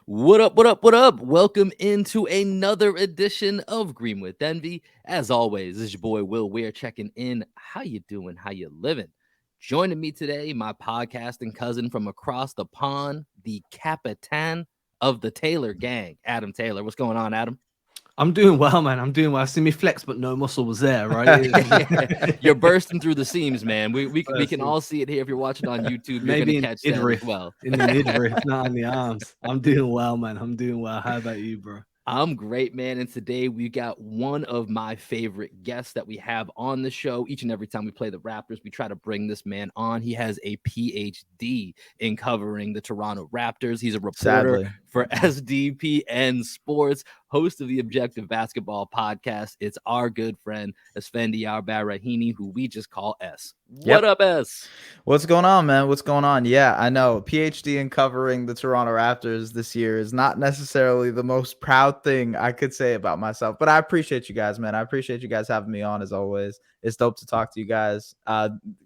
What up, what up, what up? Welcome into another edition of Green with Envy. As always, this is your boy Will Weir checking in. How you doing? How you living? Joining me today, my podcasting cousin from across the pond, the Capitan of the Taylor gang, Adam Taylor. What's going on, Adam? I'm doing well, man. I'm doing well. I see me flex, but no muscle was there, right? You're bursting through the seams, man. We can all see it here. If you're watching on YouTube, you're Maybe gonna in catch the that midriff, as well. in the midriff, not in the arms. I'm doing well, man. I'm doing well. How about you, bro? I'm great, man. And today we got one of my favorite guests that we have on the show. Each and every time we play the Raptors, we try to bring this man on. He has a PhD in covering the Toronto Raptors. He's a reporter for SDPN Sports, host of the Objective Basketball Podcast. It's our good friend, Esfandiar Baraheni, who we just call S. What up, S? What's going on, man? What's going on? Yeah, I know. PhD in covering the Toronto Raptors this year is not necessarily the most proud thing I could say about myself, but I appreciate you guys, man. I appreciate you guys having me on as always. It's dope to talk to you guys.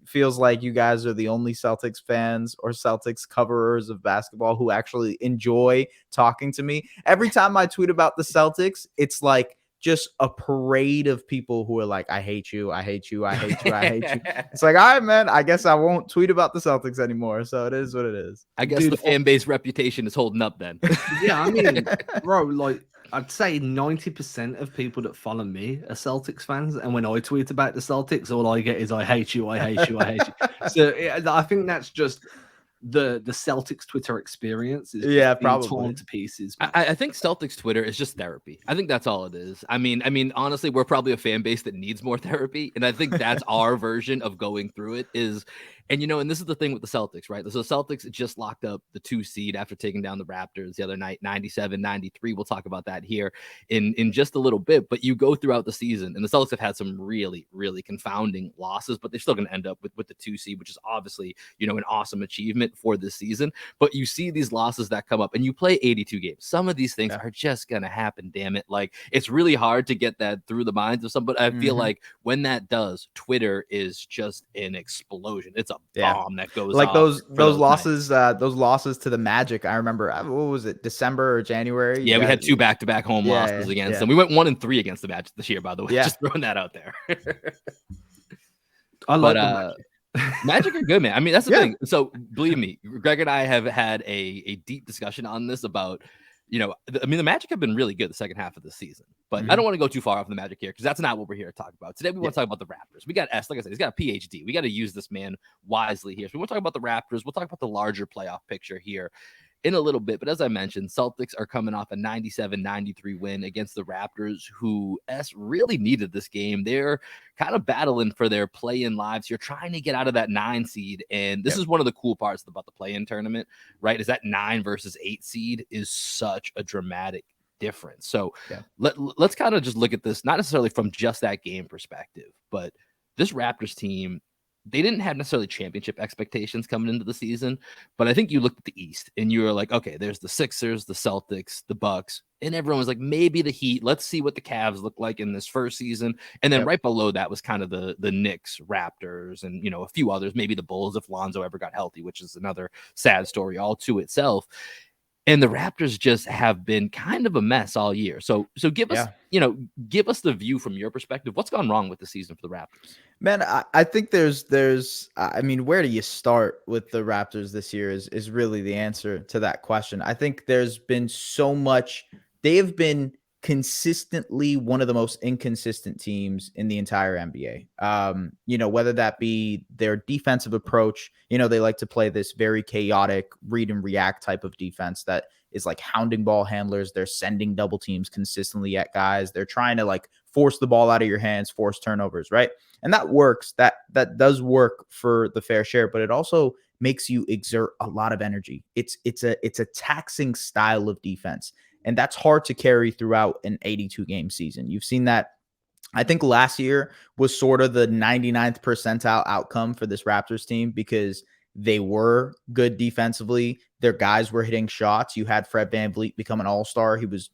Feels like you guys are the only Celtics fans or Celtics coverers of basketball who actually enjoy talking to me. Every time I tweet about the Celtics, it's like just a parade of people who are like, I hate you, I hate you, I hate you, I hate you. It's like, all right, man, I guess I won't tweet about the Celtics anymore. So it is what it is. I guess the fan base reputation is holding up then. Yeah, I mean, bro, like I'd say 90% of people that follow me are Celtics fans. And when I tweet about the Celtics, all I get is I hate you, I hate you, I hate you. So I think that's just the Celtics Twitter experience is probably torn to pieces. I think Celtics Twitter is just therapy. I think that's all it is. I mean, honestly, we're probably a fan base that needs more therapy, and I think that's our version of going through it is. And, and this is the thing with the Celtics, right? So Celtics just locked up the 2 seed after taking down the Raptors the other night, 97-93. We'll talk about that here in just a little bit. But you go throughout the season, and the Celtics have had some really, really confounding losses, but they're still going to end up with the 2 seed, which is obviously, an awesome achievement for this season. But you see these losses that come up, and you play 82 games. Some of these things are just going to happen, damn it. Like, it's really hard to get that through the minds of some, but I feel like when that does, Twitter is just an explosion. It's a bomb that goes like off those losses to the Magic. I remember, what was it, December or January? Yeah, we had 2 back-to-back home losses against them. We went 1-3 against the Magic this year, by the way. Just throwing that out there. I like the Magic are good, man. I mean, that's the thing. So believe me, Greg and I have had a deep discussion on this about, the Magic have been really good the second half of the season, but I don't want to go too far off the Magic here because that's not what we're here to talk about. Today, we want to talk about the Raptors. We got S, like I said, he's got a PhD. We got to use this man wisely here. So we want to talk about the Raptors. We'll talk about the larger playoff picture here in a little bit. But as I mentioned, Celtics are coming off a 97-93 win against the Raptors, who S really needed this game. They're kind of battling for their play-in lives. You're trying to get out of that 9 seed. And this is one of the cool parts about the play-in tournament, right? Is that 9 versus 8 seed is such a dramatic difference. So let's kind of just look at this, not necessarily from just that game perspective, but this Raptors team, they didn't have necessarily championship expectations coming into the season, but I think you looked at the East and you were like, okay, there's the Sixers, the Celtics, the Bucks, and everyone was like, maybe the Heat. Let's see what the Cavs look like in this first season. And then right below that was kind of the Knicks, Raptors, and, a few others, maybe the Bulls if Lonzo ever got healthy, which is another sad story all to itself. And the Raptors just have been kind of a mess all year. So give us, give us the view from your perspective. What's gone wrong with the season for the Raptors? Man, I think there's where do you start with the Raptors this year is really the answer to that question. I think there's been so much. They have been consistently one of the most inconsistent teams in the entire NBA. Whether that be their defensive approach, they like to play this very chaotic read and react type of defense that is like hounding ball handlers. They're sending double teams consistently at guys. They're trying to like force the ball out of your hands, force turnovers, right? And that works. That does work for the fair share, but it also makes you exert a lot of energy. It's a taxing style of defense, and that's hard to carry throughout an 82 game season. You've seen that. I think last year was sort of the 99th percentile outcome for this Raptors team because they were good defensively. Their guys were hitting shots. You had Fred VanVleet become an all-star. He was,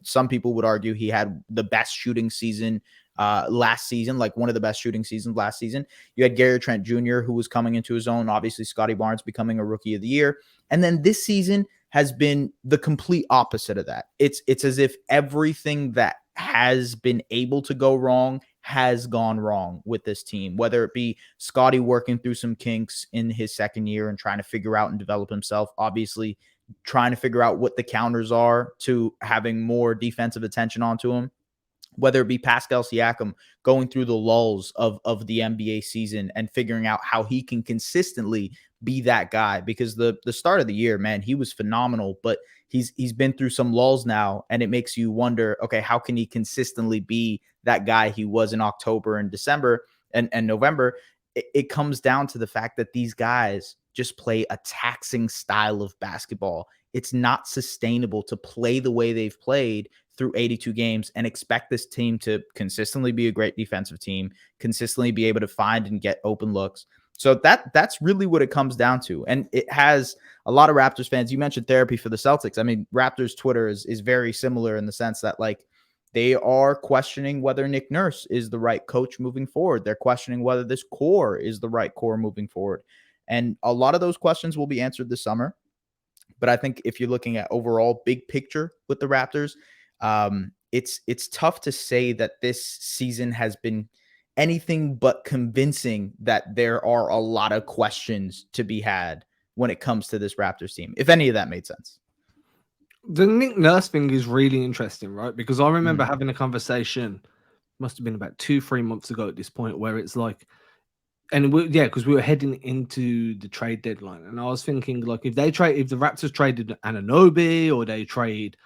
some people would argue he had the best shooting season last season, like one of the best shooting seasons last season. You had Gary Trent Jr., who was coming into his own. Obviously, Scotty Barnes becoming a rookie of the year. And then this season has been the complete opposite of that. It's as if everything that has been able to go wrong has gone wrong with this team, whether it be Scottie working through some kinks in his second year and trying to figure out and develop himself, obviously trying to figure out what the counters are to having more defensive attention onto him, whether it be Pascal Siakam going through the lulls of the NBA season and figuring out how he can consistently be that guy, because the start of the year, man, he was phenomenal, but he's been through some lulls now, and it makes you wonder, okay, how can he consistently be that guy he was in October and December and November? It comes down to the fact that these guys just play a taxing style of basketball. It's not sustainable to play the way they've played through 82 games and expect this team to consistently be a great defensive team, consistently be able to find and get open looks. So that's really what it comes down to. And it has a lot of Raptors fans. You mentioned therapy for the Celtics. I mean, Raptors Twitter is very similar in the sense that, like, they are questioning whether Nick Nurse is the right coach moving forward. They're questioning whether this core is the right core moving forward. And a lot of those questions will be answered this summer. But I think if you're looking at overall big picture with the Raptors, it's tough to say that this season has been anything but convincing that there are a lot of questions to be had when it comes to this Raptors team, if any of that made sense. The Nick Nurse thing is really interesting, right? Because I remember having a conversation, must have been about 2-3 months ago at this point, where it's like, and because we were heading into the trade deadline, and I was thinking, like, if the Raptors traded Anunoby or they trade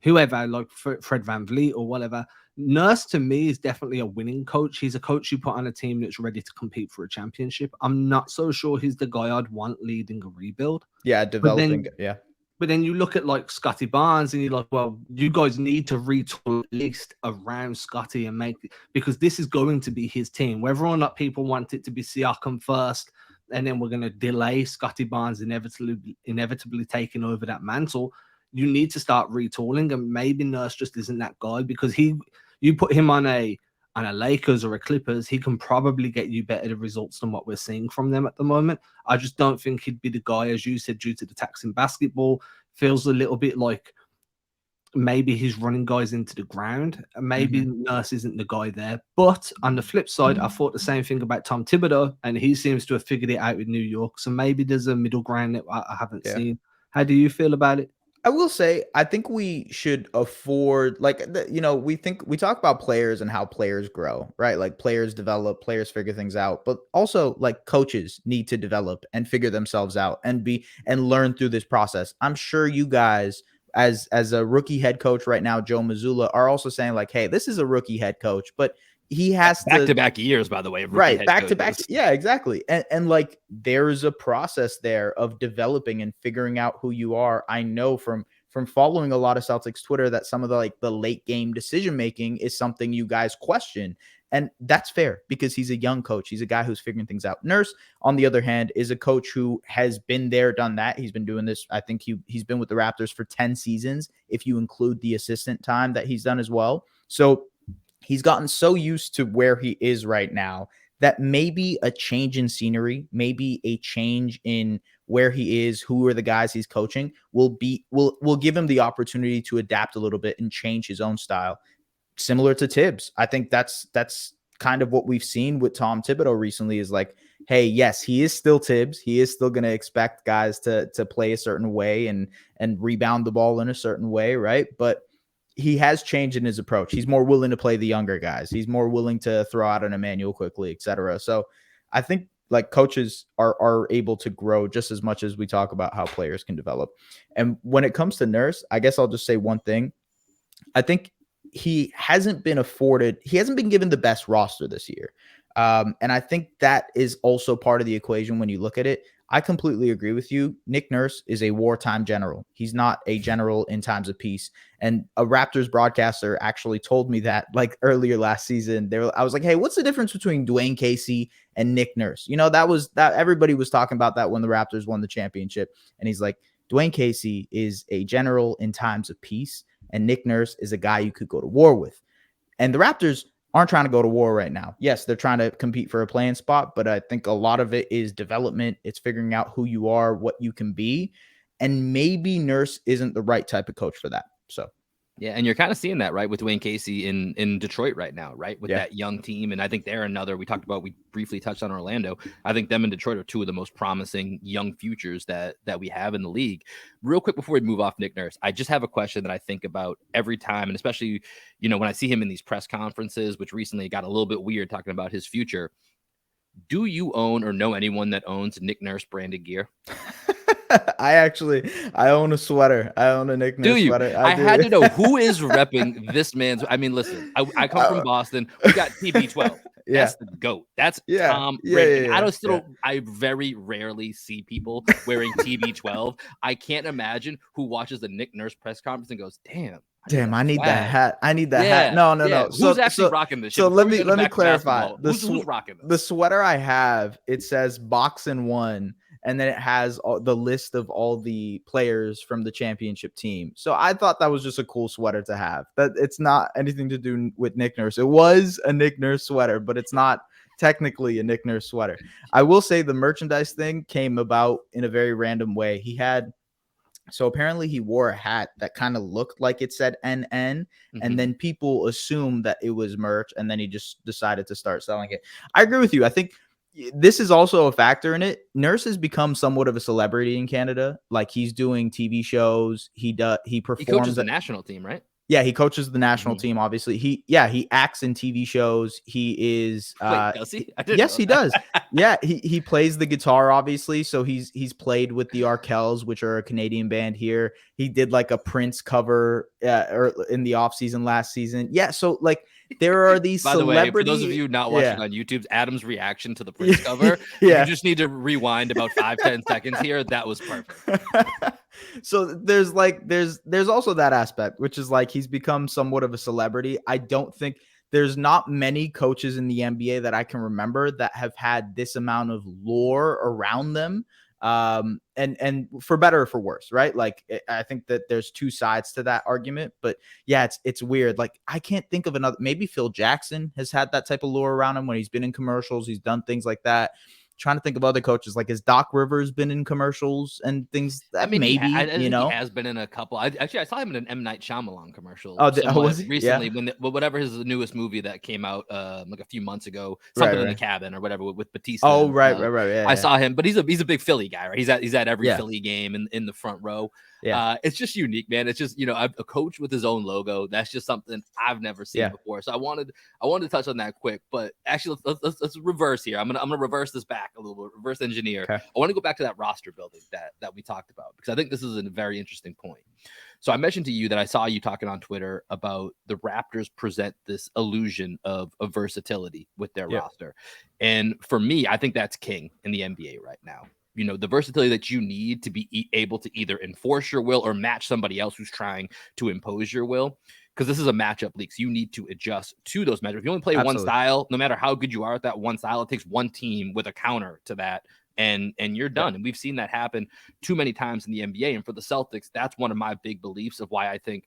whoever, like Fred VanVleet or whatever, Nurse to me is definitely a winning coach. He's a coach you put on a team that's ready to compete for a championship. I'm not so sure he's the guy I'd want leading a rebuild. Yeah, developing. But then you look at like Scottie Barnes and you're like, well, you guys need to retool at least around Scottie and make it, because this is going to be his team. Whether or not people want it to be Siakam first, and then we're going to delay Scottie Barnes inevitably taking over that mantle, you need to start retooling. And maybe Nurse just isn't that guy, because you put him on a Lakers or a Clippers, he can probably get you better results than what we're seeing from them at the moment. I just don't think he'd be the guy, as you said, due to the taxing basketball. Feels a little bit like maybe he's running guys into the ground. Maybe Nurse isn't the guy there. But on the flip side, I thought the same thing about Tom Thibodeau, and he seems to have figured it out with New York. So maybe there's a middle ground that I haven't seen. How do you feel about it? I will say, I think we should afford, like, we talk about players and how players grow, right? Like, players develop, players figure things out, but also, like, coaches need to develop and figure themselves out and learn through this process. I'm sure you guys, as a rookie head coach right now, Joe Mazzulla, are also saying, like, hey, this is a rookie head coach, but he has back-to-back years, by the way, right? Back-to-back, yeah, exactly. And like, there's a process there of developing and figuring out who you are. I know from following a lot of Celtics Twitter that some of the late game decision making is something you guys question, and that's fair because he's a young coach. He's a guy who's figuring things out. Nurse, on the other hand, is a coach who has been there, done that. He's been doing this. I think he's been with the Raptors for 10 seasons, if you include the assistant time that he's done as well. So he's gotten so used to where he is right now that maybe a change in scenery, maybe a change in where he is, who are the guys he's coaching, will give him the opportunity to adapt a little bit and change his own style. Similar to Tibbs. I think that's kind of what we've seen with Tom Thibodeau recently, is like, hey, yes, he is still Tibbs. He is still going to expect guys to play a certain way and rebound the ball in a certain way, right? But he has changed in his approach. He's more willing to play the younger guys. He's more willing to throw out an Emmanuel quickly, etc. So I think, like, coaches are able to grow just as much as we talk about how players can develop. And when it comes to Nurse, I guess I'll just say one thing. I think he hasn't been given the best roster this year. And I think that is also part of the equation when you look at it. I completely agree with you. Nick Nurse is a wartime general. He's not a general in times of peace. And a Raptors broadcaster actually told me that, like, earlier last season. I was like, hey, what's the difference between Dwayne Casey and Nick Nurse? That everybody was talking about that when the Raptors won the championship. And he's like, Dwayne Casey is a general in times of peace, and Nick Nurse is a guy you could go to war with. And the Raptors aren't trying to go to war right now. Yes, they're trying to compete for a playing spot, but I think a lot of it is development. It's figuring out who you are, what you can be. And maybe Nurse isn't the right type of coach for that. So. Yeah, and you're kind of seeing that, right, with Dwayne Casey in Detroit right now, right, with that young team. And I think they're another, we briefly touched on Orlando. I think them and Detroit are two of the most promising young futures that we have in the league. Real quick before we move off Nick Nurse, I just have a question that I think about every time, and especially, when I see him in these press conferences, which recently got a little bit weird talking about his future. Do you own or know anyone that owns Nick Nurse branded gear? I own a sweater. I own a Nick Nurse sweater. I had to know who is repping this man's. I mean, listen, I come from Boston. We got TB12. That's the GOAT. That's Tom Brady. I very rarely see people wearing TB12. I can't imagine who watches the Nick Nurse press conference and goes, Damn, I need that hat. I need that hat. No. Who's actually rocking this shit? So let me clarify. Who's rocking this? The sweater I have, it says Box and One, and then it has the list of all the players from the championship team. So I thought that was just a cool sweater to have. That it's not anything to do with Nick Nurse. It was a Nick Nurse sweater, but it's not technically a Nick Nurse sweater. I will say the merchandise thing came about in a very random way. So apparently he wore a hat that kind of looked like it said NN, and then people assumed that it was merch, and then he just decided to start selling it. I agree with you. I think this is also a factor in it. Nurse has become somewhat of a celebrity in Canada. Like, he's doing TV shows. He performs. He coaches the national team, right? Yeah, he coaches the national team. Obviously, he acts in TV shows. He is. Wait, does he? Yes, he does. Yeah, he plays the guitar. Obviously, so he's played with the Arkells, which are a Canadian band here. He did like a Prince cover in the off season last season. Yeah, so like there are these. By the way, for those of you not watching on YouTube, Adam's reaction to the Prince cover. You just need to rewind about 5-10 seconds here. That was perfect. So there's also that aspect, which is like he's become somewhat of a celebrity. I don't think there's not many coaches in the NBA that I can remember that have had this amount of lore around them. And for better or for worse, right? Like, I think that there's two sides to that argument, but yeah, it's weird. Like, I can't think of another. Maybe Phil Jackson has had that type of lore around him when he's been in commercials. He's done things like that. Trying to think of other coaches, like, has Doc Rivers been in commercials and things? Maybe he has been in a couple. I saw him in an M. Night Shyamalan commercial. Was he? Recently? Yeah. Whatever his newest movie that came out like a few months ago, something in the cabin or whatever with Batista. Oh, right. Yeah, I saw him, but he's a big Philly guy, right? He's at every Philly game in the front row. Yeah, it's just unique, man. It's just, a coach with his own logo. That's just something I've never seen before. So I wanted to touch on that quick, but actually let's reverse here. I'm gonna reverse this back a little bit, reverse engineer. Okay. I want to go back to that roster building that we talked about, because I think this is a very interesting point. So I mentioned to you that I saw you talking on Twitter about the Raptors present this illusion of versatility with their roster. And for me, I think that's king in the NBA right now. The versatility that you need to be able to either enforce your will or match somebody else who's trying to impose your will. Because this is a matchup league, so you need to adjust to those matchups. If you only play one style, no matter how good you are at that one style, it takes one team with a counter to that, and you're done. And we've seen that happen too many times in the NBA. And for the Celtics, that's one of my big beliefs of why I think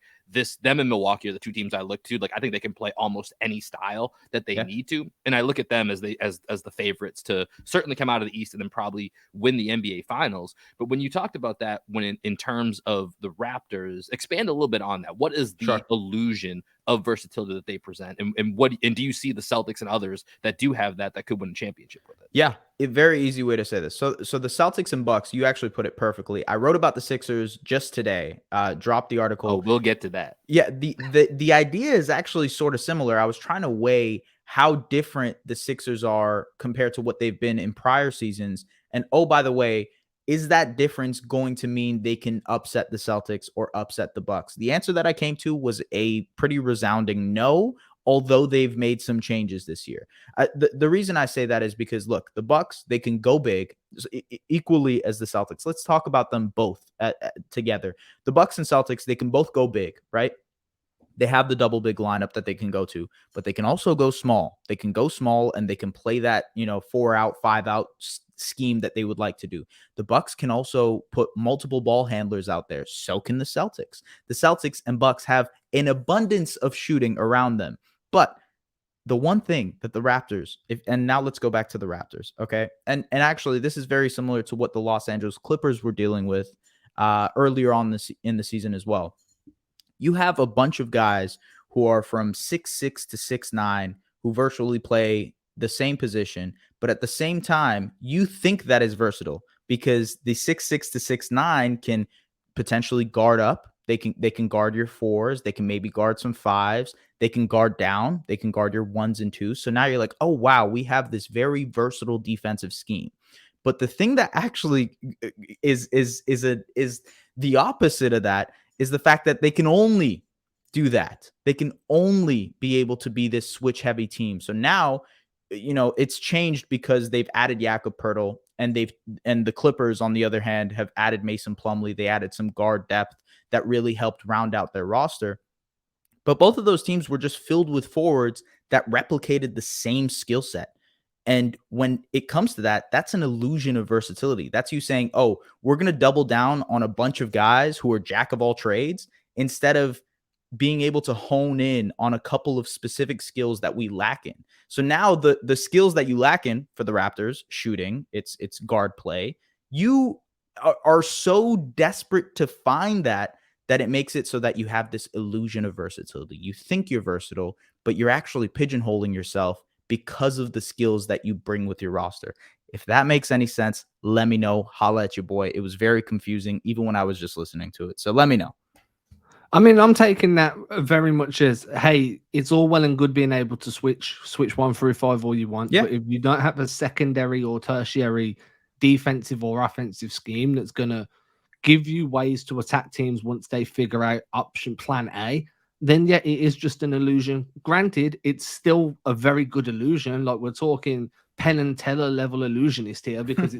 them and Milwaukee are the two teams I look to. Like, I think they can play almost any style that they need to. And I look at them as the favorites to certainly come out of the East and then probably win the NBA Finals. But when you talked about that, when in terms of the Raptors, expand a little bit on that. What is the illusion of versatility that they present, and do you see the Celtics and others that do have that could win a championship with it? Yeah, a very easy way to say this. So the Celtics and Bucks, you actually put it perfectly. I wrote about the Sixers just today. Dropped the article. Oh, we'll get to that. Yeah, the idea is actually sort of similar. I was trying to weigh how different the Sixers are compared to what they've been in prior seasons. And oh, by the way, is that difference going to mean they can upset the Celtics or upset the Bucks? The answer that I came to was a pretty resounding no, although they've made some changes this year. The reason I say that is because, look, the Bucks, they can go big equally as the Celtics. Let's talk about them both together. The Bucks and Celtics, they can both go big, right? They have the double big lineup that they can go to, but they can also go small. They can go small and they can play that, 4 out, 5 out scheme that they would like to do. The Bucks can also put multiple ball handlers out there. So can the Celtics. The Celtics and Bucks have an abundance of shooting around them. But the one thing that the Raptors, and now let's go back to the Raptors, okay? And actually, this is very similar to what the Los Angeles Clippers were dealing with earlier on in the season as well. You have a bunch of guys who are from 6'6" to 6'9", who virtually play the same position, but at the same time, you think that is versatile because the 6'6" to 6'9" can potentially guard up. They can guard your fours. They can maybe guard some fives. They can guard down. They can guard your ones and twos. So now you're like, oh, wow, we have this very versatile defensive scheme. But the thing that actually is the opposite of that is the fact that they can only do that. They can only be able to be this switch heavy team. So now, it's changed because they've added Jakob Poeltl, and the Clippers, on the other hand, have added Mason Plumlee. They added some guard depth that really helped round out their roster. But both of those teams were just filled with forwards that replicated the same skill set. And when it comes to that, that's an illusion of versatility. That's you saying, oh, we're going to double down on a bunch of guys who are jack of all trades instead of being able to hone in on a couple of specific skills that we lack in. So now the skills that you lack in for the Raptors, shooting, it's guard play, you are so desperate to find that it makes it so that you have this illusion of versatility. You think you're versatile, but you're actually pigeonholing yourself because of the skills that you bring with your roster. If that makes any sense, let me know. Holla at your boy. It was very confusing, even when I was just listening to it. So let me know. I mean, I'm taking that very much as, hey, it's all well and good being able to switch 1 through 5 all you want. Yeah. But if you don't have a secondary or tertiary defensive or offensive scheme that's going to give you ways to attack teams once they figure out option plan A, then yeah, it is just an illusion. Granted, it's still a very good illusion. Like, we're talking Penn and Teller level illusionist here, because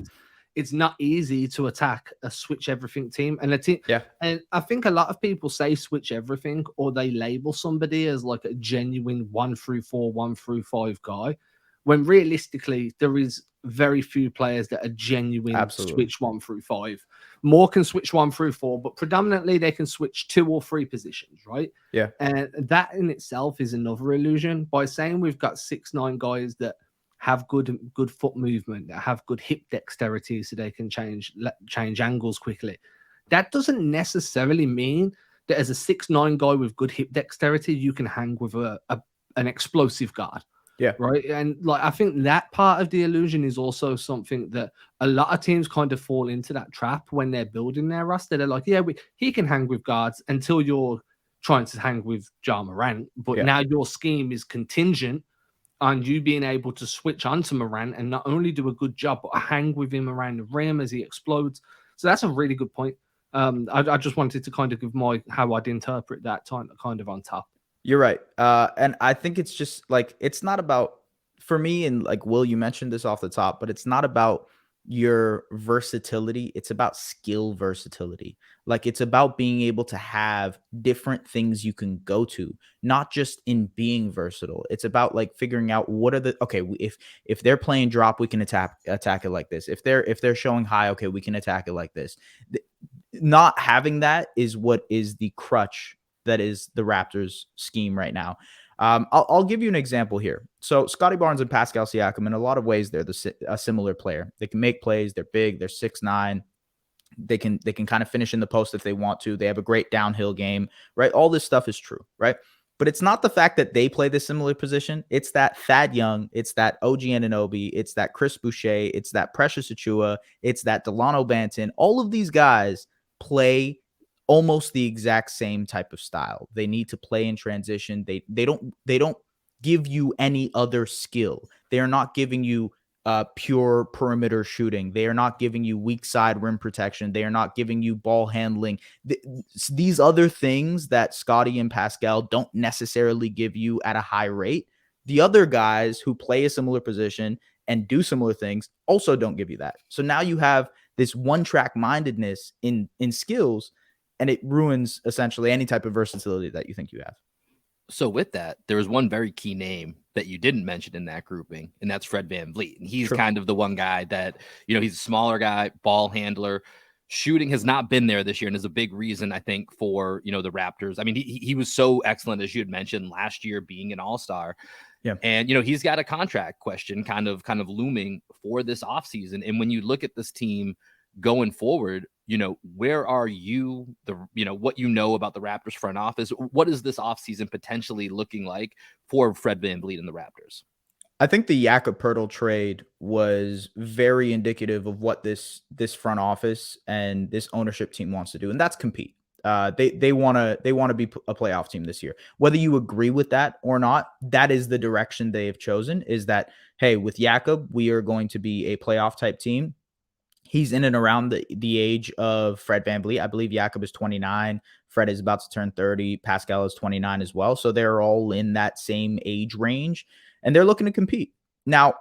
it's not easy to attack a switch everything team. And a team, yeah. And I think a lot of people say switch everything, or they label somebody as like a genuine 1 through 4, 1 through 5 guy, when realistically there is very few players that are genuine. Absolutely. Switch 1 through 5. More can switch 1 through 4, but predominantly they can switch 2 or 3 positions, right? Yeah. And that in itself is another illusion. By saying we've got 6'9" guys that have good foot movement, that have good hip dexterity, so they can change angles quickly, that doesn't necessarily mean that as a 6'9" guy with good hip dexterity, you can hang with an explosive guard. Yeah. Right. And like, I think that part of the illusion is also something that a lot of teams kind of fall into that trap when they're building their roster. They're like, yeah, he can hang with guards until you're trying to hang with Ja Morant. But now your scheme is contingent on you being able to switch onto Morant and not only do a good job, but hang with him around the rim as he explodes. So that's a really good point. I just wanted to kind of give how I'd interpret that time kind of on top. You're right. And I think it's just like, it's not about, for me, and like, Will, you mentioned this off the top, but it's not about your versatility. It's about skill versatility. Like, it's about being able to have different things you can go to, not just in being versatile. It's about like figuring out what are if they're playing drop, we can attack it like this. If they're showing high, okay, we can attack it like this. Not having that is what is the crutch that is the Raptors scheme right now. I'll give you an example here. So Scotty Barnes and Pascal Siakam, in a lot of ways, they're a similar player. They can make plays. They're big. They're 6'9". They can kind of finish in the post if they want to. They have a great downhill game, right? All this stuff is true, right? But it's not the fact that they play this similar position. It's that Thad Young. It's that OG Anunoby. It's that Chris Boucher. It's that Precious Achiuwa. It's that Delano Banton. All of these guys play almost the exact same type of style. They need to play in transition. They don't give you any other skill. They are not giving you pure perimeter shooting. They are not giving you weak side rim protection. They are not giving you ball handling. These other things that Scotty and Pascal don't necessarily give you at a high rate, the other guys who play a similar position and do similar things also don't give you that. So now you have this one-track mindedness in skills, and it ruins essentially any type of versatility that you think you have. So with that, there was one very key name that you didn't mention in that grouping, and that's Fred VanVleet. And he's kind of the one guy that, he's a smaller guy, ball handler. Shooting has not been there this year, and is a big reason, I think, for, the Raptors. I mean, he was so excellent, as you had mentioned, last year being an all-star. Yeah. And, he's got a contract question kind of looming for this offseason. And when you look at this team going forward, where are you, what about the Raptors front office? What is this offseason potentially looking like for Fred VanVleet and the Raptors? I think the Jakob Poeltl trade was very indicative of what this front office and this ownership team wants to do, and that's compete. They want to be a playoff team this year. Whether you agree with that or not, that is the direction they have chosen. Is that, hey, with Jakob, we are going to be a playoff type team. He's in and around the age of Fred VanVleet. I believe Jakob is 29. Fred is about to turn 30. Pascal is 29 as well. So they're all in that same age range, and they're looking to compete. Now,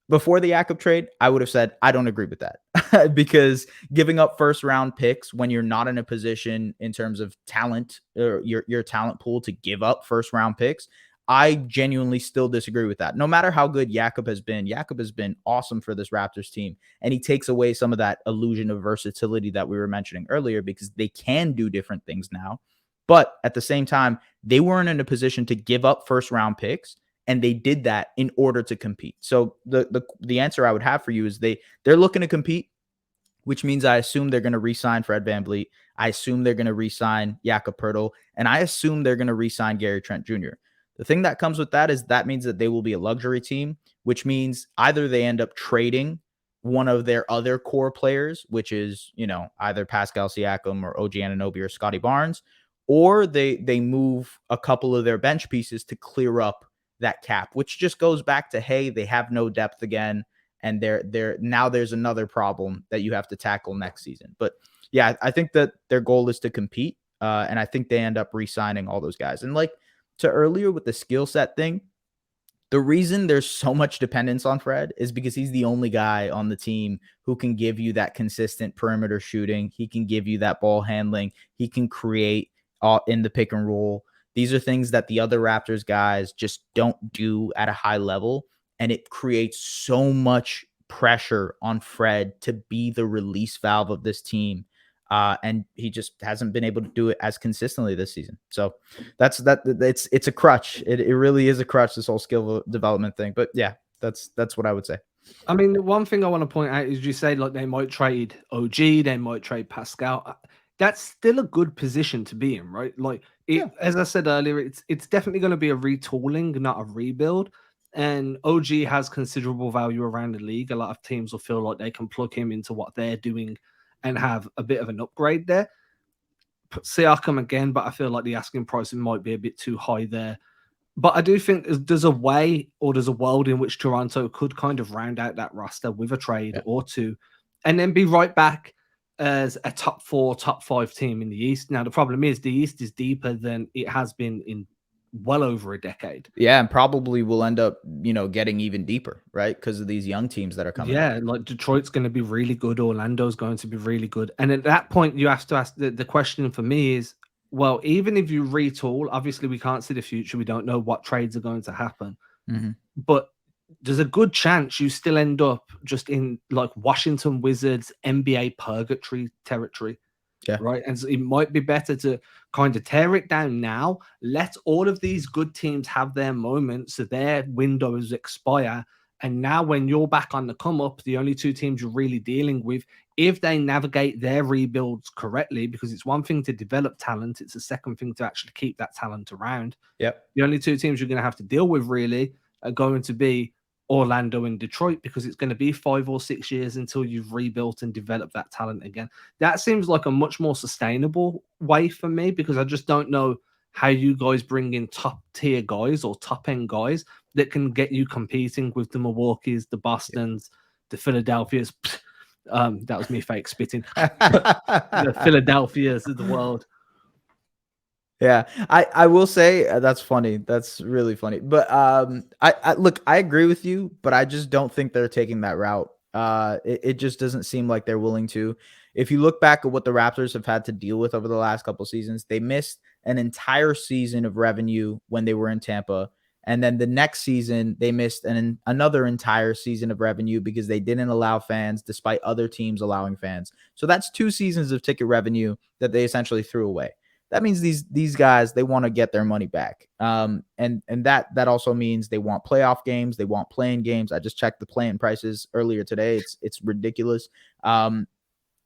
before the Jakob trade, I would have said, I don't agree with that because giving up first round picks when you're not in a position in terms of talent or your talent pool to give up first round picks, I genuinely still disagree with that. No matter how good Jakob has been awesome for this Raptors team. And he takes away some of that illusion of versatility that we were mentioning earlier because they can do different things now. But at the same time, they weren't in a position to give up first round picks. And they did that in order to compete. So the answer I would have for you is they're looking to compete, which means I assume they're going to re-sign Fred VanVleet. I assume they're going to re-sign Jakob Poeltl. And I assume they're going to re-sign Gary Trent Jr. The thing that comes with that is that means that they will be a luxury team, which means either they end up trading one of their other core players, which is, either Pascal Siakam or OG Anunoby or Scotty Barnes, or they move a couple of their bench pieces to clear up that cap, which just goes back to, hey, they have no depth again. And now there's another problem that you have to tackle next season. But yeah, I think that their goal is to compete. And I think they end up re-signing all those guys. And like to earlier with the skill set thing, the reason there's so much dependence on Fred is because he's the only guy on the team who can give you that consistent perimeter shooting. He can give you that ball handling. He can create in the pick and roll. These are things that the other Raptors guys just don't do at a high level. And it creates so much pressure on Fred to be the release valve of this team. And he just hasn't been able to do it as consistently this season. So it's a crutch. It really is a crutch, this whole skill development thing. But yeah, that's what I would say. I mean, the one thing I want to point out is you say like they might trade OG, they might trade Pascal. That's still a good position to be in, right? Like as I said earlier, it's definitely going to be a retooling, not a rebuild. And OG has considerable value around the league. A lot of teams will feel like they can plug him into what they're doing and have a bit of an upgrade there. Siakam again, but I feel like the asking price might be a bit too high there. But I do think there's a way or there's a world in which Toronto could kind of round out that roster with a trade or two and then be right back as a top 4, top 5 team in the East. Now, the problem is the East is deeper than it has been in well over a decade. Yeah, and probably will end up, getting even deeper, right? Because of these young teams that are coming. Yeah, like Detroit's going to be really good. Orlando's going to be really good. And at that point, you have to ask the question for me is, well, even if you retool, obviously we can't see the future. We don't know what trades are going to happen. Mm-hmm. But there's a good chance you still end up just in like Washington Wizards, NBA purgatory territory. Yeah. Right. And so it might be better to kind of tear it down now. Let all of these good teams have their moments so their windows expire. And now when you're back on the come up, the only 2 teams you're really dealing with, if they navigate their rebuilds correctly, because it's one thing to develop talent, it's a second thing to actually keep that talent around. Yep. The only 2 teams you're going to have to deal with really are going to be Orlando and Detroit, because it's going to be 5 or 6 years until you've rebuilt and developed that talent again. That seems like a much more sustainable way for me, because I just don't know how you guys bring in top tier guys or top end guys that can get you competing with the Milwaukees, the Bostons, the Philadelphias. That was me fake spitting. The Philadelphias of the world. Yeah, I will say that's funny. That's really funny. But I look, I agree with you, but I just don't think they're taking that route. It just doesn't seem like they're willing to. If you look back at what the Raptors have had to deal with over the last couple seasons, they missed an entire season of revenue when they were in Tampa. And then the next season, they missed another entire season of revenue because they didn't allow fans, despite other teams allowing fans. So that's 2 seasons of ticket revenue that they essentially threw away. That means these guys, they want to get their money back. And that also means they want playoff games. They want playing games. I just checked the playing prices earlier today. It's ridiculous.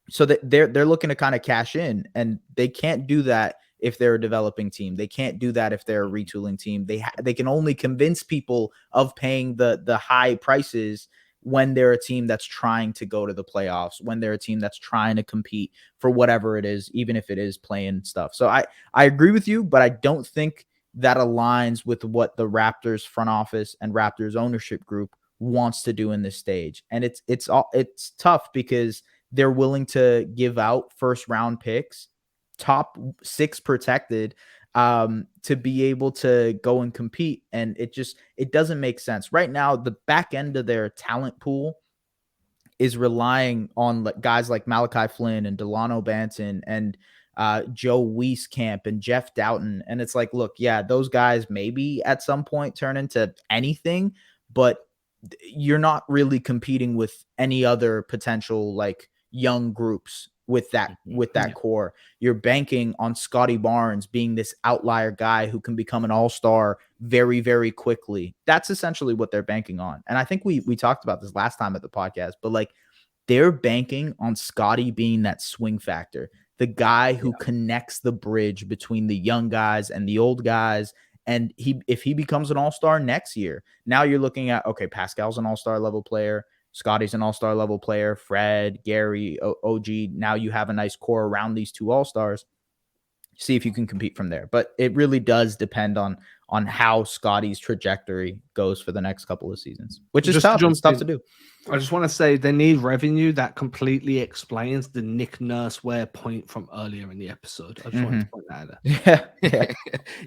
So that they're looking to kind of cash in, and they can't do that if they're a developing team. They can't do that if they're a retooling team. They can only convince people of paying the high prices when they're a team that's trying to go to the playoffs, when they're a team that's trying to compete for whatever it is, even if it is playing stuff. So I agree with you, but I don't think that aligns with what the Raptors front office and Raptors ownership group wants to do in this stage. And it's tough because they're willing to give out first round picks, top 6 protected, to be able to go and compete. And it doesn't make sense. Right now, the back end of their talent pool is relying on guys like Malachi Flynn and Delano Banton and Joe Wieskamp and Jeff Doughton. And it's like, look, yeah, those guys maybe at some point turn into anything, but you're not really competing with any other potential like young groups with that core. You're banking on Scotty Barnes being this outlier guy who can become an all-star very, very quickly. That's essentially what they're banking on. And I think we talked about this last time at the podcast, but like they're banking on Scotty being that swing factor, the guy who connects the bridge between the young guys and the old guys. And if he becomes an all-star next year, now you're looking at, okay, Pascal's an all-star level player. Scotty's an all-star level player. Fred, Gary, OG. Now you have a nice core around these 2 all-stars. See if you can compete from there. But it really does depend on how Scotty's trajectory goes for the next couple of seasons, which is tough. It's tough to do. I just want to say they need revenue. That completely explains the Nick Nurse Wear point from earlier in the episode. I just wanted to point that out.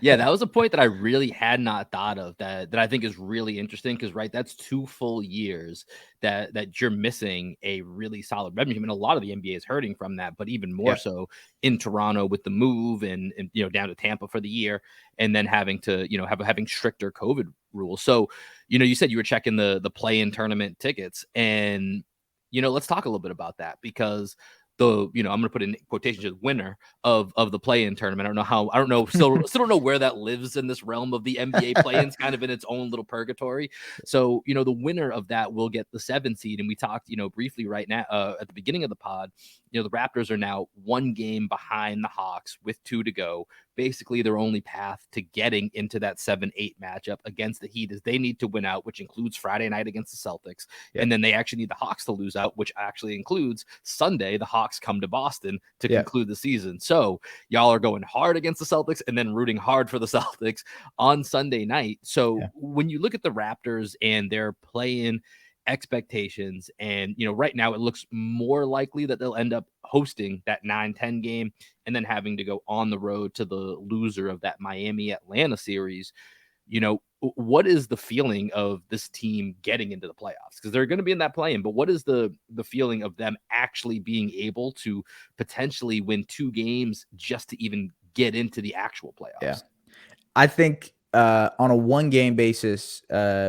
Yeah, that was a point that I really had not thought of that I think is really interesting because, right, that's 2 full years that you're missing a really solid revenue. I mean, a lot of the NBA is hurting from that, but even more so in Toronto with the move and down to Tampa for the year, and then having to having stricter COVID rules. So you said you were checking the play-in tournament tickets, and let's talk a little bit about that because I'm going to put in quotations as winner of the play-in tournament. Still don't know where that lives in this realm of the NBA play-ins, kind of in its own little purgatory. So, the winner of that will get the 7 seed. And we talked, briefly right now at the beginning of the pod, the Raptors are now 1 game behind the Hawks with 2 to go. Basically, their only path to getting into that 7-8 matchup against the Heat is they need to win out, which includes Friday night against the Celtics. Yeah. And then they actually need the Hawks to lose out, which actually includes Sunday. The Hawks come to Boston to conclude the season. So y'all are going hard against the Celtics and then rooting hard for the Celtics on Sunday night. So when you look at the Raptors and their play-in expectations, and right now it looks more likely that they'll end up hosting that 9-10 game and then having to go on the road to the loser of that Miami-Atlanta series. What is the feeling of this team getting into the playoffs? Because they're going to be in that play-in, but what is the feeling of them actually being able to potentially win 2 games just to even get into the actual playoffs? Yeah, I think on a 1-game basis,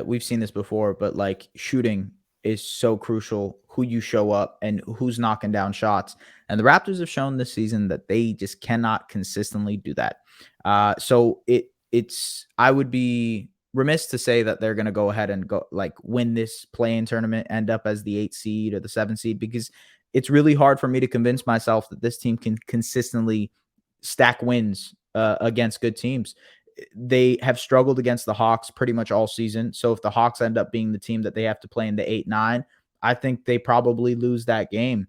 we've seen this before, but like shooting is so crucial, who you show up and who's knocking down shots. And the Raptors have shown this season that they just cannot consistently do that. So I would be remiss to say that they're going to go ahead and go like win this play-in tournament, end up as the 8 seed or the 7 seed, because it's really hard for me to convince myself that this team can consistently stack wins against good teams. They have struggled against the Hawks pretty much all season. So if the Hawks end up being the team that they have to play in the 8-9, I think they probably lose that game.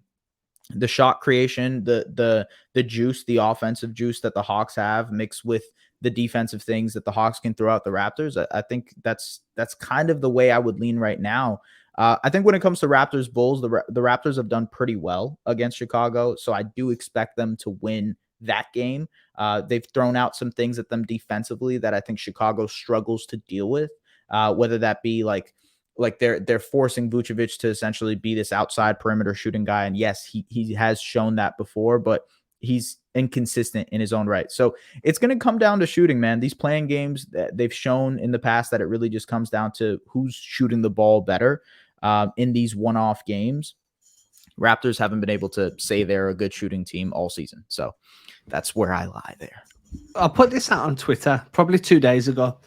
The shot creation, the juice, the offensive juice that the Hawks have mixed with the defensive things that the Hawks can throw out the Raptors, I think that's kind of the way I would lean right now. I think when it comes to Raptors Bulls, the Raptors have done pretty well against Chicago. So I do expect them to win that game. They've thrown out some things at them defensively that I think Chicago struggles to deal with, whether that be like they're forcing Vucevic to essentially be this outside perimeter shooting guy. And yes, he has shown that before, but he's inconsistent in his own right. So it's going to come down to shooting, man. These playing games, they've shown in the past that it really just comes down to who's shooting the ball better in these one-off games. Raptors haven't been able to say they're a good shooting team all season. So that's where I lie there. I put this out on Twitter probably 2 days ago.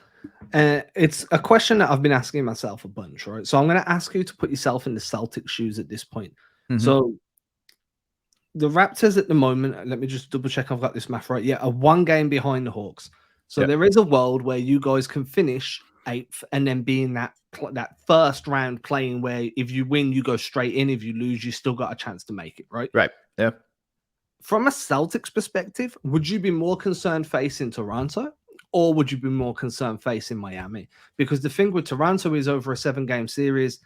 It's a question that I've been asking myself a bunch, right? So I'm going to ask you to put yourself in the Celtics shoes at this point. Mm-hmm. So the Raptors at the moment, let me just double check I've got this math right. Yeah, are 1 game behind the Hawks. So there is a world where you guys can finish 8th and then be in that first round playing where if you win, you go straight in. If you lose, you still got a chance to make it, right? Right. Yeah. From a Celtics perspective, would you be more concerned facing Toronto or would you be more concerned facing Miami? Because the thing with Toronto is over a 7-game series,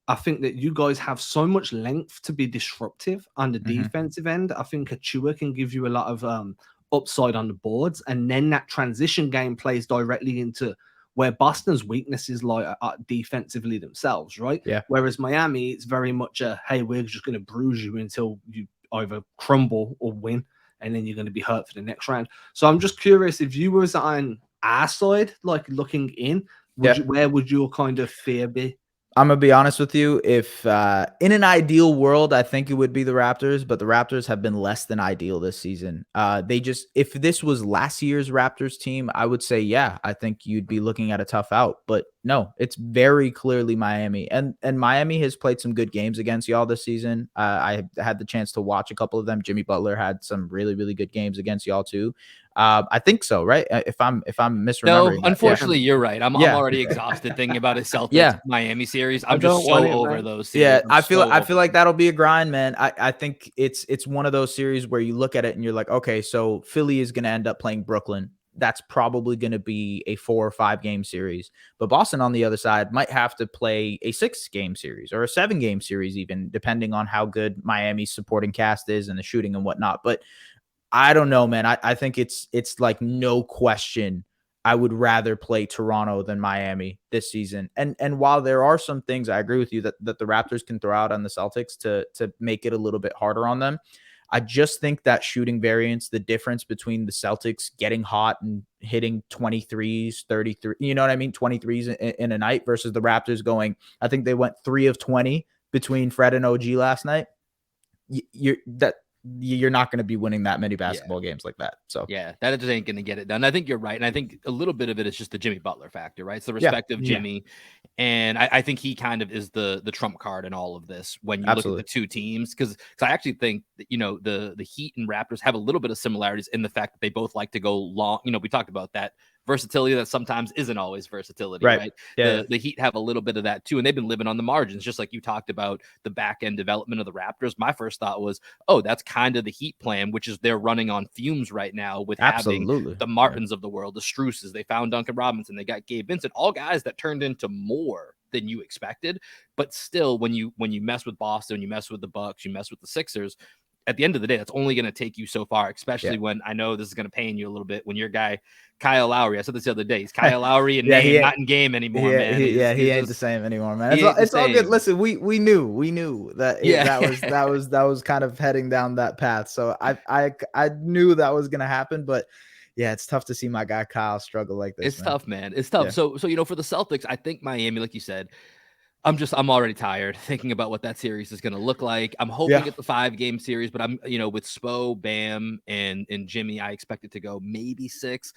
I think that you guys have so much length to be disruptive on the defensive end. I think Achua can give you a lot of upside on the boards. And then that transition game plays directly into where Boston's weaknesses lie defensively themselves, right? Yeah. Whereas Miami, it's very much a, hey, we're just going to bruise you until you either crumble or win, and then you're going to be hurt for the next round. So I'm just curious, if you was on our side, like looking in, where would your kind of fear be? I'm going to be honest with you. If in an ideal world, I think it would be the Raptors, but the Raptors have been less than ideal this season. If this was last year's Raptors team, I would say, yeah, I think you'd be looking at a tough out, but no, it's very clearly Miami, and Miami has played some good games against y'all this season. I had the chance to watch a couple of them. Jimmy Butler had some really, really good games against y'all too. I think so, right? If I'm misremembering. No, unfortunately, you're right. I'm already exhausted thinking about a Celtics Miami series. I'm just so over those series. Yeah, I feel like that'll be a grind, man. I think it's one of those series where you look at it and you're like, okay, so Philly is going to end up playing Brooklyn. That's probably going to be a 4 or 5 game series. But Boston on the other side might have to play a 6-game series or a 7-game series, even depending on how good Miami's supporting cast is and the shooting and whatnot. But I don't know, man. I think it's like no question I would rather play Toronto than Miami this season. And while there are some things I agree with you that the Raptors can throw out on the Celtics to make it a little bit harder on them, I just think that shooting variance, the difference between the Celtics getting hot and hitting 23s, 33, you know what I mean? 23s in a night versus the Raptors going, I think they went 3 of 20 between Fred and OG last night. You're not going to be winning that many basketball games like that. So yeah, that just ain't going to get it done. I think you're right. And I think a little bit of it is just the Jimmy Butler factor, right? It's the respect of Jimmy. And I think he kind of is the trump card in all of this when you look at the two teams. Because I actually think that, the Heat and Raptors have a little bit of similarities in the fact that they both like to go long. We talked about that versatility that sometimes isn't always versatility, right? Yeah. The Heat have a little bit of that too, and they've been living on the margins, just like you talked about the back end development of the Raptors. My first thought was, oh, that's kind of the Heat plan, which is they're running on fumes right now with having the Martins of the world, the Struces. They found Duncan Robinson, they got Gabe Vincent, all guys that turned into more than you expected. But still, when you mess with Boston, you mess with the Bucks, you mess with the Sixers, at the end of the day, that's only going to take you so far, especially when I know this is going to pain you a little bit when your guy, Kyle Lowry, I said this the other day, he's Kyle Lowry in name, not in game anymore, man. He ain't the same anymore, man. It's all good. Listen, we knew that that was kind of heading down that path. So I knew that was going to happen, but yeah, it's tough to see my guy Kyle struggle like this. It's tough, man. It's tough. Yeah. So for the Celtics, I think Miami, like you said, I'm already tired thinking about what that series is going to look like. I'm hoping it's a 5-game series, but I'm, with Spo, Bam, and Jimmy, I expect it to go maybe 6.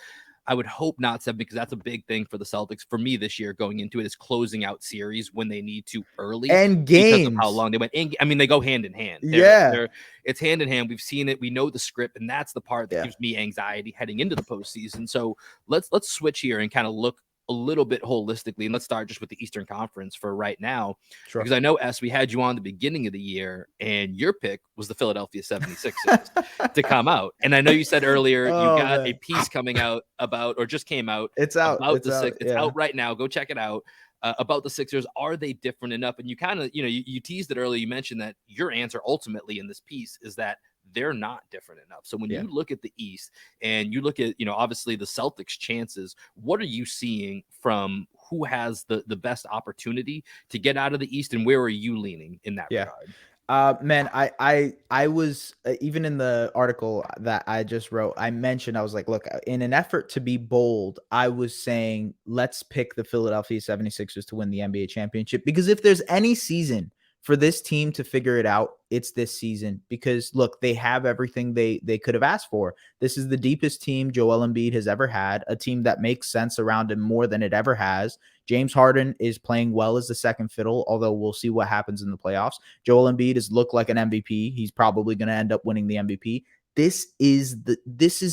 I would hope not 7, because that's a big thing for the Celtics for me this year going into it, is closing out series when they need to early and games because of how long they went. They go hand in hand. It's hand in hand. We've seen it. We know the script, and that's the part that gives me anxiety heading into the postseason. So let's switch here and kind of look a little bit holistically, and let's start just with the Eastern Conference for right now, because I know, we had you on the beginning of the year, and your pick was the Philadelphia 76ers to come out. And I know you said earlier you got a piece coming out about, or just came out. It's out. It's out right now. Go check it out. About the Sixers. Are they different enough? And you kind of, you teased it earlier. You mentioned that your answer ultimately in this piece is that they're not different enough. So when you look at the East and you look at, obviously the Celtics' chances, what are you seeing from who has the best opportunity to get out of the East, and where are you leaning in that regard? Man, I was even in the article that I just wrote, I mentioned, I was like, look, in an effort to be bold, I was saying, let's pick the Philadelphia 76ers to win the NBA championship, because if there's any season for this team to figure it out, it's this season, because look, they have everything they could have asked for. This is the deepest team Joel Embiid has ever had, a team that makes sense around him more than it ever has. James Harden is playing well as the second fiddle, although we'll see what happens in the playoffs. Joel Embiid has looked like an MVP. He's probably going to end up winning the MVP. This is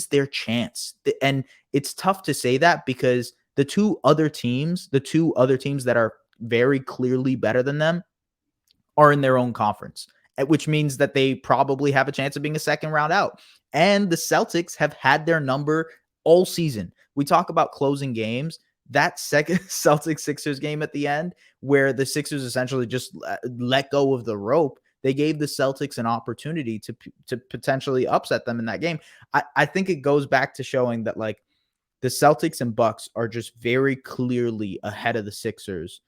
their chance. And it's tough to say that because the two other teams that are very clearly better than them are in their own conference, which means that they probably have a chance of being a second round out. And the Celtics have had their number all season. We talk about closing games. That second Celtics-Sixers game at the end, where the Sixers essentially just let go of the rope, they gave the Celtics an opportunity to potentially upset them in that game. I think it goes back to showing that, like, the Celtics and Bucks are just very clearly ahead of the Sixers.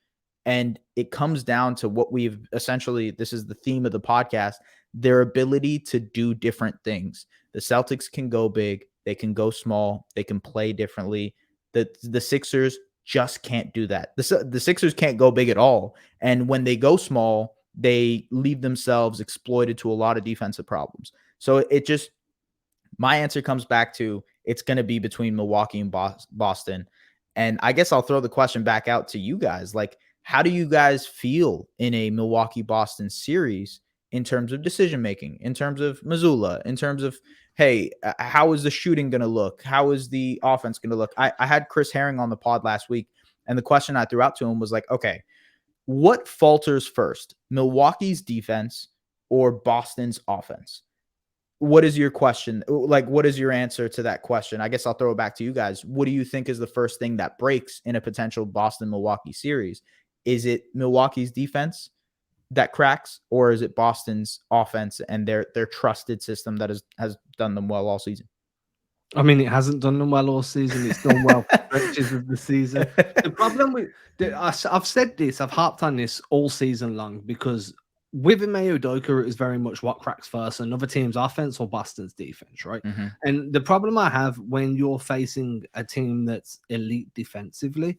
And it comes down to what we've essentially, this is the theme of the podcast, their ability to do different things. The Celtics can go big, they can go small, they can play differently. The Sixers just can't do that. The Sixers can't go big at all. And when they go small, they leave themselves exploited to a lot of defensive problems. So my answer comes back to, it's going to be between Milwaukee and Boston. And I guess I'll throw the question back out to you guys. Like, how do you guys feel in a Milwaukee-Boston series in terms of decision-making, in terms of Missoula, in terms of, hey, how is the shooting going to look? How is the offense going to look? I had Chris Herring on the pod last week, and the question I threw out to him was like, okay, what falters first, Milwaukee's defense or Boston's offense? What is your question? Like, what is your answer to that question? I guess I'll throw it back to you guys. What do you think is the first thing that breaks in a potential Boston-Milwaukee series? Is it Milwaukee's defense that cracks, or is it Boston's offense and their trusted system that has done them well all season? I mean, it hasn't done them well all season. It's done well for stretches of the season. The problem with I've said this, I've harped on this all season long, because with Ime Udoka, it is very much what cracks first, another team's offense or Boston's defense, right? Mm-hmm. And the problem I have when you're facing a team that's elite defensively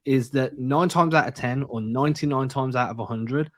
is that 9 times out of 10 or 99 times out of 100,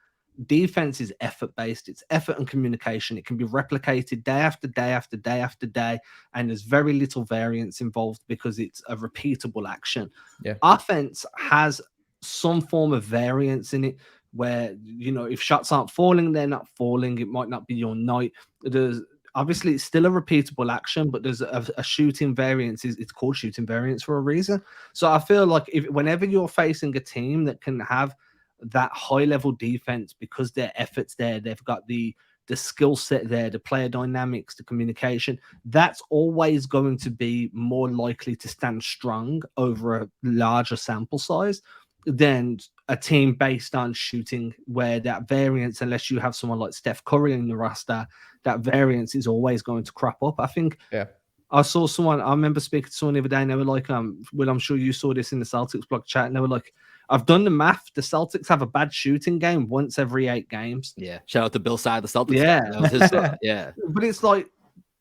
defense is effort-based. It's effort and communication. It can be replicated day after day after day after day, and there's very little variance involved because it's a repeatable action. Yeah. Offense has some form of variance in it, where, you know, if shots aren't falling, they're not falling. It might not be your night. There's obviously, it's still a repeatable action, but there's a shooting variance. It's called shooting variance for a reason. So I feel like whenever you're facing a team that can have that high level defense, because their effort's there, they've got the skill set there, the player dynamics, the communication, that's always going to be more likely to stand strong over a larger sample size than a team based on shooting, where that variance, unless you have someone like Steph Curry in the roster, that variance is always going to crop up. I think I remember speaking to someone the other day, and they were like, well, I'm sure you saw this in the Celtics blog chat, and they were like, I've done the math. The Celtics have a bad shooting game once every 8 games. Yeah. Shout out to Bill Side, the Celtics. Yeah. Yeah. But it's like,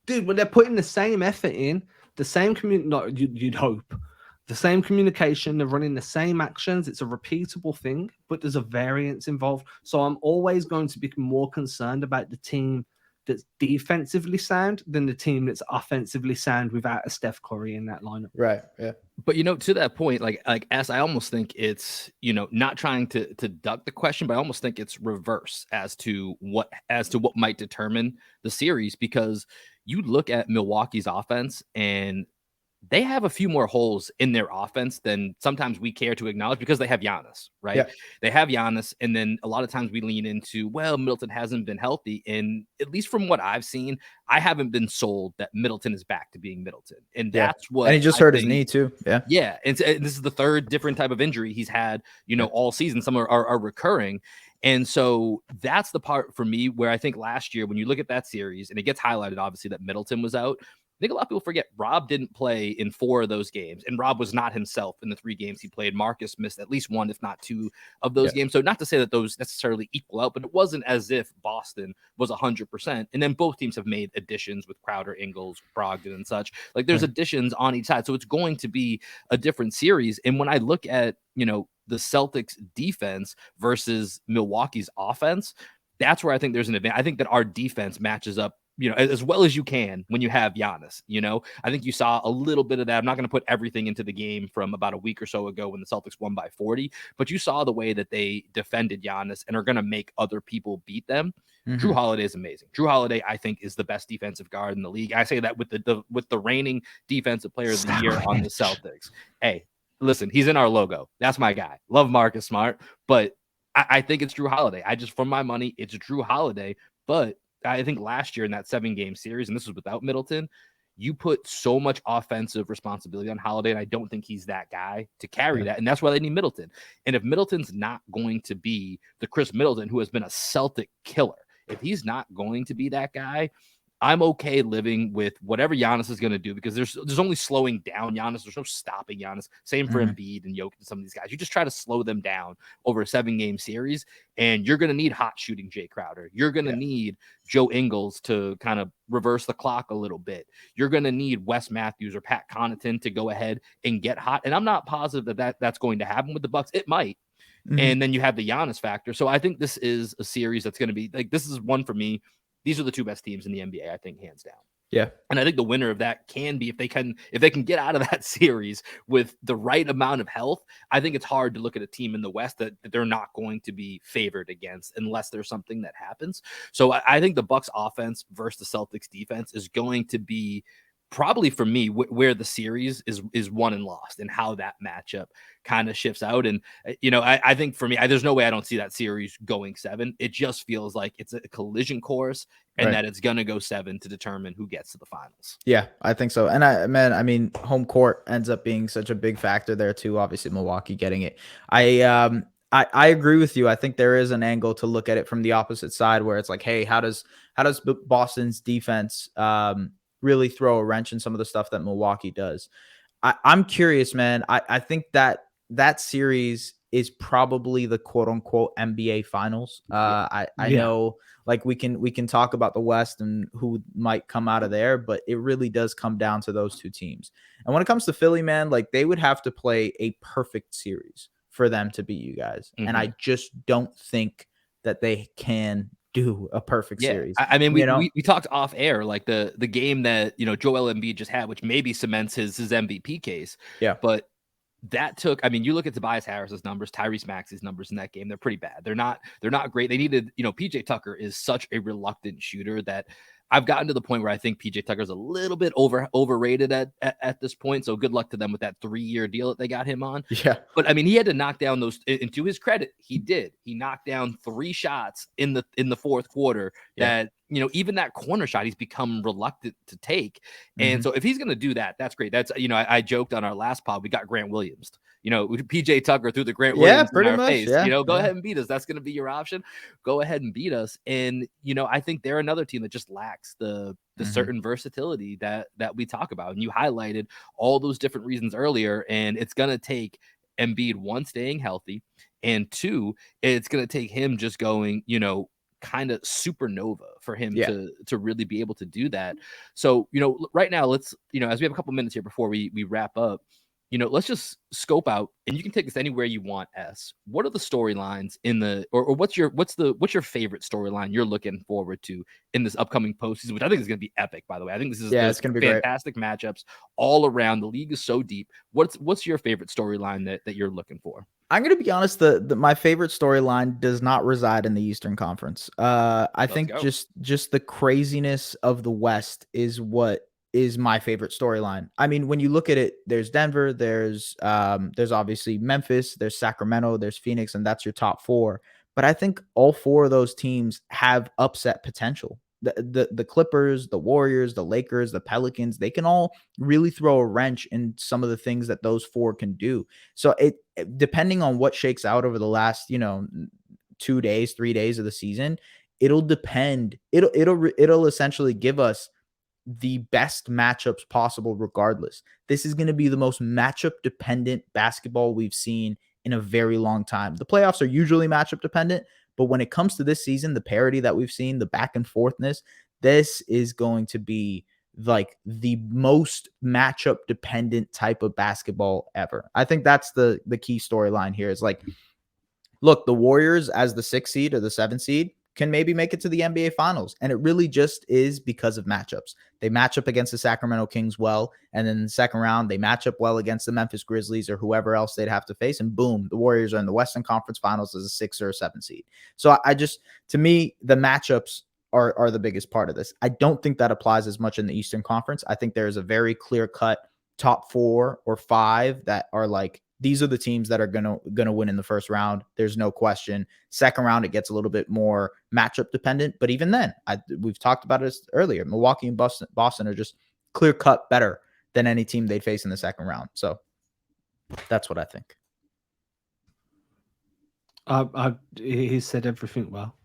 dude, when they're putting the same effort in, the same you'd hope, the same communication, they're running the same actions. It's a repeatable thing, but there's a variance involved. So I'm always going to be more concerned about the team that's defensively sound than the team that's offensively sound without a Steph Curry in that lineup. Right. Yeah. But, you know, to that point, like as I almost think it's, you know, not trying to duck the question, but I almost think it's reverse as to what might determine the series, because you look at Milwaukee's offense and they have a few more holes in their offense than sometimes we care to acknowledge, because they have Giannis, right? Yeah. They have Giannis. And then a lot of times we lean into, well, Middleton hasn't been healthy. And at least from what I've seen, I haven't been sold that Middleton is back to being Middleton. And that's what. And he just hurt his knee too. Yeah. Yeah. And this is the third different type of injury he's had, you know, all season. Some are recurring. And so that's the part for me where I think last year, when you look at that series, and it gets highlighted, obviously, that Middleton was out, I think a lot of people forget Rob didn't play in 4 of those games, and Rob was not himself in the 3 games he played. Marcus missed at least 1, if not 2 of those games. So not to say that those necessarily equal out, but it wasn't as if Boston was 100%. And then both teams have made additions with Crowder, Ingles, Brogdon, and such. Like, there's additions on each side. So it's going to be a different series. And when I look at, you know, the Celtics defense versus Milwaukee's offense, that's where I think there's an advantage. I think that our defense matches up, as well as you can when you have Giannis. I think you saw a little bit of that. I'm not going to put everything into the game from about a week or so ago when the Celtics won by 40, but you saw the way that they defended Giannis and are going to make other people beat them. Drew Holiday is amazing. Drew Holiday, I think, is the best defensive guard in the league. I say that with the reigning defensive player of the year on the Celtics. Hey, listen, he's in our logo. That's my guy. Love Marcus Smart, but I think it's Drew Holiday. For my money, it's Drew Holiday. But I think last year in that 7-game series, and this was without Middleton, you put so much offensive responsibility on Holiday, and I don't think he's that guy to carry that. And that's why they need Middleton. And if Middleton's not going to be the Chris Middleton, who has been a Celtic killer, if he's not going to be that guy, I'm okay living with whatever Giannis is going to do, because there's only slowing down Giannis. There's no stopping Giannis. Same for Embiid and Jokic and some of these guys. You just try to slow them down over a 7-game series, and you're going to need hot shooting Jay Crowder. You're going to need Joe Ingles to kind of reverse the clock a little bit. You're going to need Wes Matthews or Pat Connaughton to go ahead and get hot. And I'm not positive that's going to happen with the Bucks. It might. And then you have the Giannis factor. So I think this is a series that's going to be like, this is one for me. These are the two best teams in the NBA, I think, hands down. Yeah. And I think the winner of that can be, if they can get out of that series with the right amount of health. I think it's hard to look at a team in the West that they're not going to be favored against unless there's something that happens. So I think the Bucks offense versus the Celtics defense is going to be probably, for me, where the series is won and lost, and how that matchup kind of shifts out. And I think for me, there's no way I don't see that series going 7. It just feels like it's a collision course, and that it's gonna go 7 to determine who gets to the finals. Yeah, I think so. And I mean, home court ends up being such a big factor there too. Obviously, Milwaukee getting it. I agree with you. I think there is an angle to look at it from the opposite side, where it's like, hey, how does Boston's defense really throw a wrench in some of the stuff that Milwaukee does? I'm curious, man. I think that series is probably the quote unquote NBA finals. I know, like, we can talk about the West and who might come out of there, but it really does come down to those two teams. And when it comes to Philly, man, like, they would have to play a perfect series for them to beat you guys. And I just don't think that they can do a perfect series. I mean, we talked off air, like the game that Joel Embiid just had, which maybe cements his MVP case. Yeah, but that took, I mean, you look at Tobias Harris's numbers, Tyrese Maxey's numbers in that game, they're pretty bad. They're not great. They needed, PJ Tucker is such a reluctant shooter that I've gotten to the point where I think PJ Tucker's a little bit overrated at this point. So good luck to them with that 3-year deal that they got him on. Yeah. But I mean, he had to knock down those, and to his credit, he did. He knocked down 3 shots in the fourth quarter that, even that corner shot, he's become reluctant to take. And so if he's going to do that, that's great. That's, I joked on our last pod, we got Grant Williams. PJ Tucker threw the Grant Williams in our face. Go ahead and beat us. That's going to be your option. Go ahead and beat us. And, I think they're another team that just lacks the certain versatility that we talk about. And you highlighted all those different reasons earlier. And it's going to take Embiid, 1, staying healthy, and 2, it's going to take him just going, kind of supernova for him to really be able to do that. So, right now, let's, as we have a couple minutes here before we wrap up, let's just scope out, and you can take this anywhere you want. What are the storylines or what's your favorite storyline you're looking forward to in this upcoming postseason, which I think is going to be epic, by the way. I think this is it's going to be fantastic great matchups all around. The league is so deep. What's your favorite storyline that you're looking for? I'm going to be honest. My favorite storyline does not reside in the Eastern Conference. I think just the craziness of the West is what is my favorite storyline. I mean, when you look at it, there's Denver, there's obviously Memphis, there's Sacramento, there's Phoenix, and that's your top 4. But I think all 4 of those teams have upset potential. The Clippers, the Warriors, the Lakers, the Pelicans, they can all really throw a wrench in some of the things that those 4 can do. So it depending on what shakes out over the last, 2 days, 3 days of the season, it'll depend. It'll essentially give us the best matchups possible regardless. This is going to be the most matchup dependent basketball we've seen in a very long time. The playoffs are usually matchup dependent, but when it comes to this season, the parity that we've seen, the back and forthness, this is going to be like the most matchup dependent type of basketball ever. I think that's the key storyline here is like, look, the Warriors as the 6th seed or the 7th seed can maybe make it to the NBA Finals. And it really just is because of matchups. They match up against the Sacramento Kings well, and then in the second round, they match up well against the Memphis Grizzlies or whoever else they'd have to face, and boom, the Warriors are in the Western Conference Finals as a 6th or a 7th seed. So I just, to me, the matchups are the biggest part of this. I don't think that applies as much in the Eastern Conference. I think there's a very clear-cut top 4 or 5 that are like, these are the teams that are gonna win in the first round. There's no question. Second round, it gets a little bit more matchup dependent. But even then, we've talked about it earlier. Milwaukee and Boston are just clear cut better than any team they'd face in the second round. So that's what I think. He said everything well.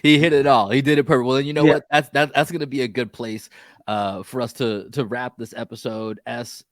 He hit it all. He did it perfect. Well, and you know what? That's going to be a good place for us to wrap this episode.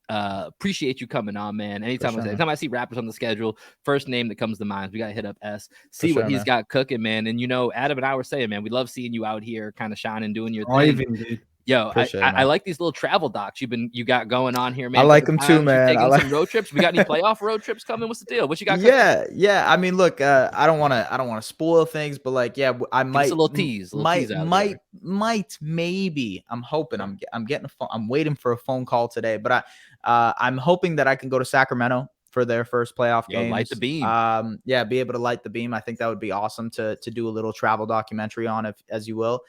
Appreciate you coming on, man. Anytime I see Raptors on the schedule, first name that comes to mind, we got to hit up S, see what he's got cooking, man. And, you know, Adam and I were saying, man, we love seeing you out here kind of shining, doing your thing. Dude. Yo, I like these little travel docs you got going on here, man. I like them too, man. I like some road trips. We got any playoff road trips coming? What's the deal? What you got? Yeah. I mean, look, I don't want to spoil things, but like, yeah, I might a little tease. Might maybe. I'm hoping. I'm getting a phone. I'm waiting for a phone call today, but I'm hoping that I can go to Sacramento for their first playoff game. Light the beam. Be able to light the beam. I think that would be awesome to do a little travel documentary on, as you will.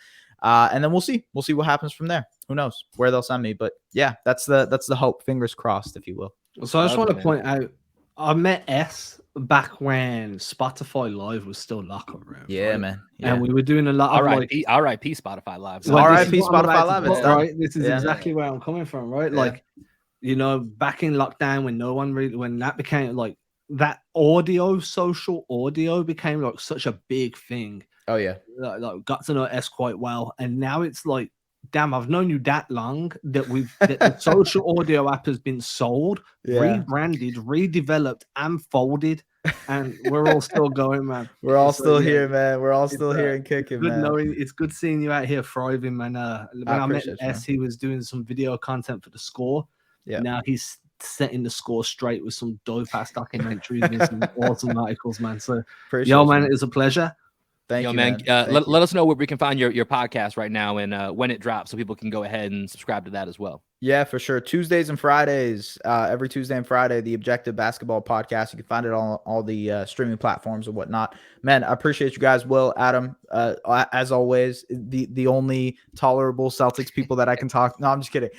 And then we'll see what happens from there. Who knows where they'll send me, but yeah, that's the hope. Fingers crossed, if you will. So I just want to point out, I met S back when Spotify Live was still locker room. Yeah, right? Man. Yeah. And we were doing a lot of R.I.P. Spotify Live. R.I.P. Spotify Live. Right. This is exactly where I'm coming from, right? Yeah. Like, you know, back in lockdown when that became like that social audio became like such a big thing. Oh yeah, like got to know S quite well, and now it's like, damn, I've known you that long that the social audio app has been sold, rebranded, redeveloped, and folded, and we're all still going, man. We're all still here, man. We're all still here and kicking, man. It's good seeing you out here thriving, man. When I met S, he was doing some video content for The Score. Yeah. Now he's setting The Score straight with some dope-ass documentaries and some awesome articles, man. So, man, it was a pleasure. Thank you, man. Let us know where we can find your podcast right now and when it drops so people can go ahead and subscribe to that as well. Yeah, for sure. Tuesdays and Fridays, every Tuesday and Friday, the Objective Basketball Podcast. You can find it on all the streaming platforms and whatnot. Man, I appreciate you guys. Will, Adam, as always, the only tolerable Celtics people that I can talk. No, I'm just kidding.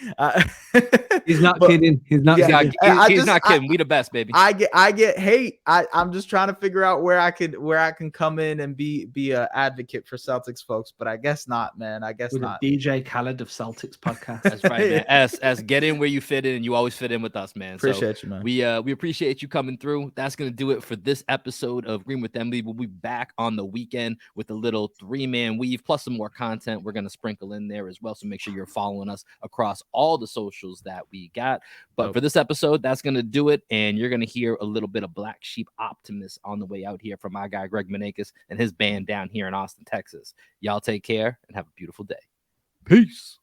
He's not kidding. He's not kidding. We the best, baby. I get hate. I'm just trying to figure out where I can come in and be an advocate for Celtics folks, but I guess not, man. I guess not. The DJ Khaled of Celtics podcast. That's right, man. As get in where you fit in, and you always fit in with us, man. Appreciate you, man. We appreciate you coming through. That's gonna do it for this episode of Green with Emily. We'll be back on the weekend with a little 3-man weave plus some more content we're gonna sprinkle in there as well. So make sure you're following us across all the socials that we got. But for this episode, that's gonna do it, and you're gonna hear a little bit of Black Sheep Optimist on the way out here from my guy Greg Menakis and his band down here in Austin, Texas. Y'all take care and have a beautiful day. Peace.